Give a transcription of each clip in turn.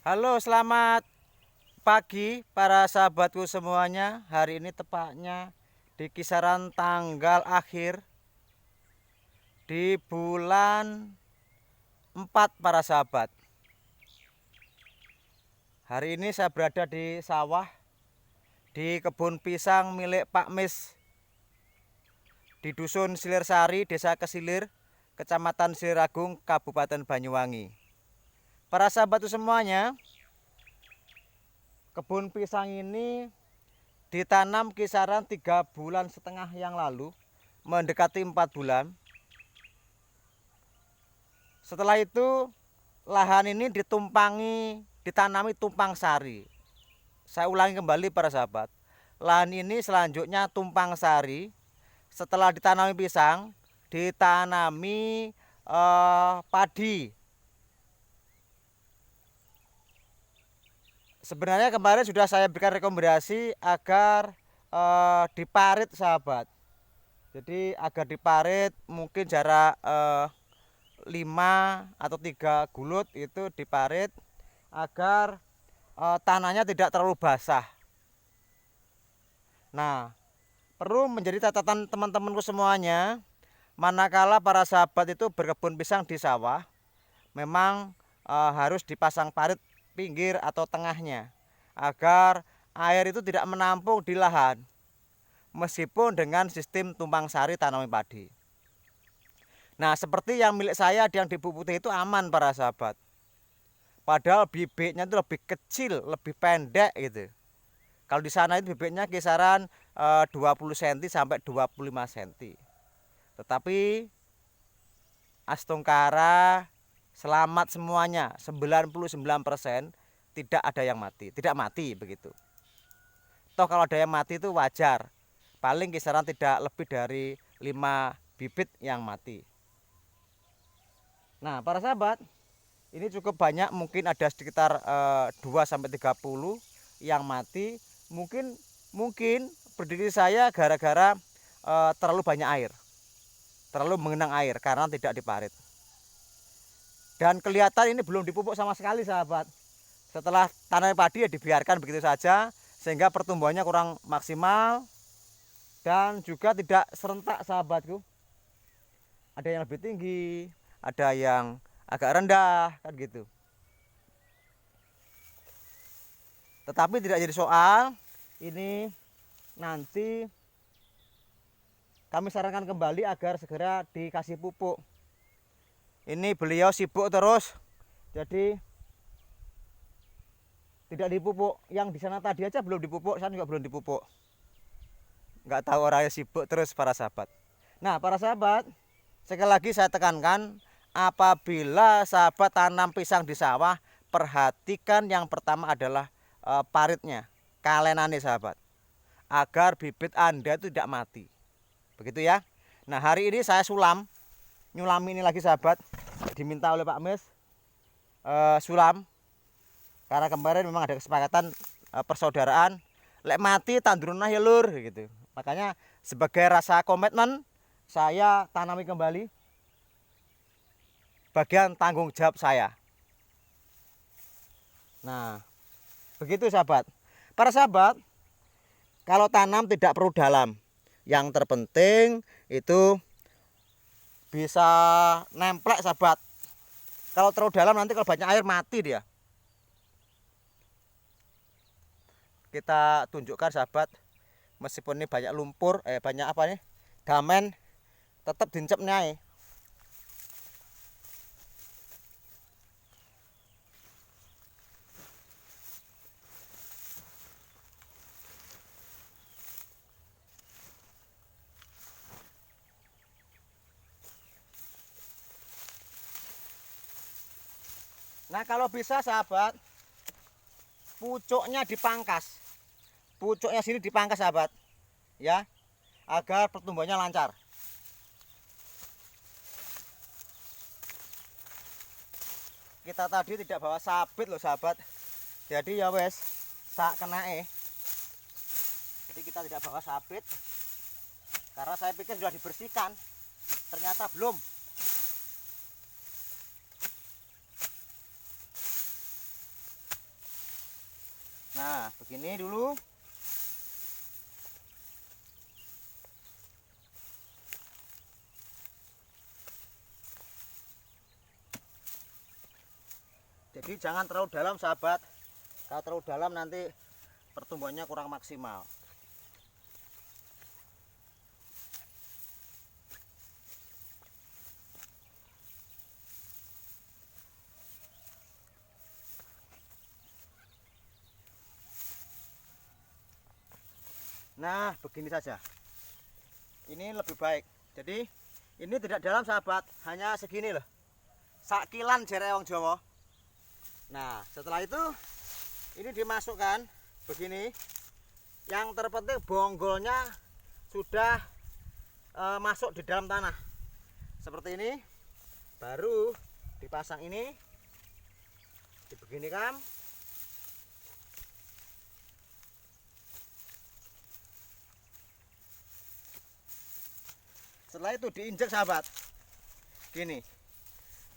Halo, selamat pagi para sahabatku semuanya. Hari ini tepatnya di kisaran tanggal akhir di bulan 4 para sahabat. Hari ini saya berada di sawah di kebun pisang milik Pak Mis di Dusun Silirsari, Desa Kesilir, Kecamatan Siliragung, Kabupaten Banyuwangi. Para sahabatku semuanya, kebun pisang ini ditanam kisaran 3,5 bulan yang lalu, mendekati 4 bulan. Setelah itu lahan ini ditanami tumpang sari. Saya ulangi kembali para sahabat, lahan ini selanjutnya tumpang sari. Setelah ditanami pisang, ditanami padi. Sebenarnya kemarin sudah saya berikan rekomendasi agar diparit sahabat. Jadi agar diparit mungkin jarak 5 atau 3 gulut itu diparit agar tanahnya tidak terlalu basah. Nah, perlu menjadi catatan teman-temanku semuanya, manakala para sahabat itu berkebun pisang di sawah, memang harus dipasang parit pinggir atau tengahnya agar air itu tidak menampung di lahan meskipun dengan sistem tumpang sari tanami padi. Nah, seperti yang milik saya yang di Bukit Putih itu aman para sahabat, padahal bibitnya itu lebih kecil, lebih pendek gitu. Kalau di sana itu bibitnya kisaran 20 cm sampai 25 cm. Tetapi Astungkara selamat semuanya, 99% tidak ada yang mati, tidak mati begitu. Toh kalau ada yang mati itu wajar, paling kisaran tidak lebih dari 5 bibit yang mati. Nah para sahabat, ini cukup banyak, mungkin ada sekitar 2-30 yang mati. Mungkin berdiri saya gara-gara terlalu banyak air, terlalu mengenang air karena tidak diparit. Dan kelihatan ini belum dipupuk sama sekali sahabat. Setelah tanam padi ya dibiarkan begitu saja, sehingga pertumbuhannya kurang maksimal dan juga tidak serentak sahabatku. Ada yang lebih tinggi, ada yang agak rendah kan gitu. Tetapi tidak jadi soal. Ini nanti kami sarankan kembali agar segera dikasih pupuk. Ini beliau sibuk terus, jadi tidak dipupuk. Yang di sana tadi aja belum dipupuk, saya juga belum dipupuk. Nggak tahu, orangnya sibuk terus para sahabat. Nah para sahabat, sekali lagi saya tekankan, apabila sahabat tanam pisang di sawah, perhatikan yang pertama adalah paritnya, kalenane sahabat, agar bibit Anda itu tidak mati. Begitu ya. Nah hari ini saya nyulam ini lagi sahabat, diminta oleh Pak Mes sulam, karena kemarin memang ada kesepakatan persaudaraan, lek mati tandurunah ya lur gitu. Makanya sebagai rasa komitmen saya tanami kembali, bagian tanggung jawab saya. Nah begitu sahabat. Para sahabat, kalau tanam tidak perlu dalam, yang terpenting itu bisa nemplek sahabat. Kalau terlalu dalam nanti kalau banyak air mati dia. Kita tunjukkan sahabat, meskipun ini banyak lumpur, banyak apa nih, damen, tetap dincep nih. Nah kalau bisa sahabat, pucuknya dipangkas, pucuknya sini dipangkas sahabat, ya, agar pertumbuhannya lancar. Kita tadi tidak bawa sabit loh sahabat, jadi ya wes sak kenae. Jadi kita tidak bawa sabit karena saya pikir sudah dibersihkan, ternyata belum. Nah, begini dulu. Jadi jangan terlalu dalam sahabat. Kalau terlalu dalam nanti pertumbuhannya kurang maksimal. Nah, begini saja. Ini lebih baik. Jadi ini tidak dalam sahabat, hanya segini loh. Sakilan jere wong Jawa. Nah, setelah itu ini dimasukkan begini. Yang terpenting bonggolnya sudah masuk di dalam tanah. Seperti ini. Baru dipasang ini. Dibeginikan. Setelah itu diinjek sahabat. Gini.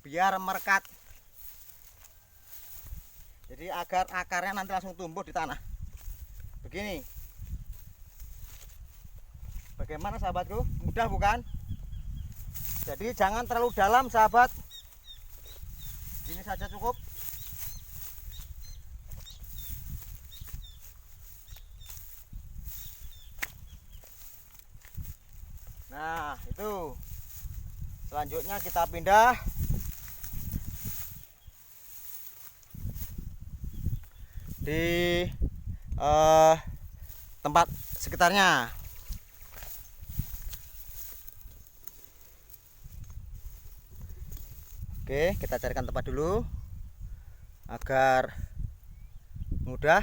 Biar merekat. Jadi agar akarnya nanti langsung tumbuh di tanah. Begini. Bagaimana sahabatku? Mudah bukan? Jadi jangan terlalu dalam sahabat. Ini saja cukup. Nah, itu. Selanjutnya kita pindah di tempat sekitarnya. Oke, kita carikan tempat dulu agar mudah.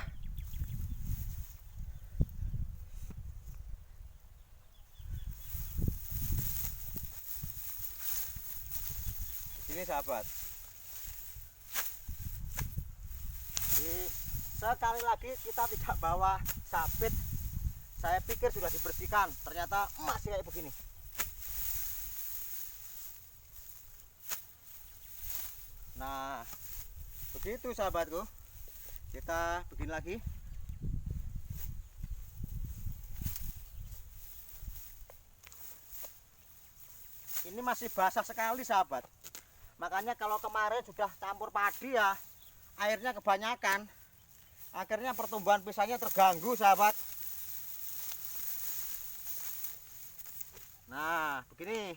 Di sini sahabat. Sekali lagi kita tidak bawa sabit. Saya pikir sudah dibersihkan, ternyata masih kayak begini. Nah, begitu sahabatku. Kita begini lagi. Ini masih basah sekali sahabat. Makanya kalau kemarin sudah campur padi ya, airnya kebanyakan. Akhirnya pertumbuhan pisangnya terganggu sahabat. Nah, begini.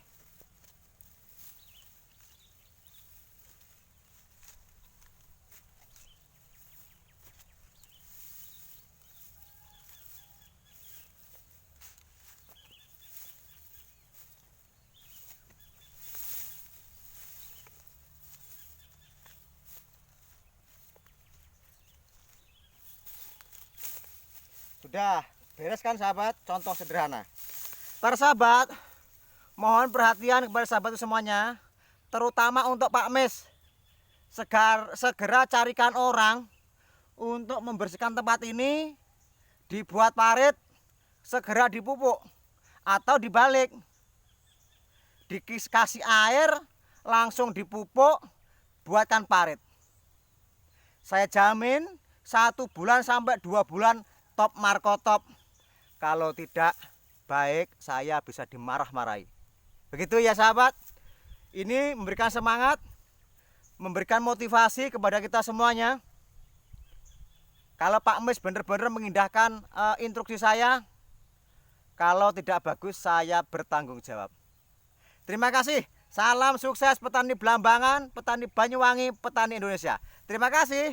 Sudah beres kan sahabat? Contoh sederhana. Para sahabat, mohon perhatian kepada sahabat semuanya, terutama untuk Pak Mes. Segera carikan orang untuk membersihkan tempat ini, dibuat parit, segera dipupuk atau dibalik. Dikasih air, langsung dipupuk, buatkan parit. Saya jamin 1 bulan sampai 2 bulan top markotop. Kalau tidak baik, saya bisa dimarah-marahi. Begitu ya sahabat. Ini memberikan semangat, memberikan motivasi kepada kita semuanya. Kalau Pak Mes benar-benar mengindahkan instruksi saya, kalau tidak bagus saya bertanggung jawab. Terima kasih. Salam sukses petani Blambangan, petani Banyuwangi, petani Indonesia. Terima kasih.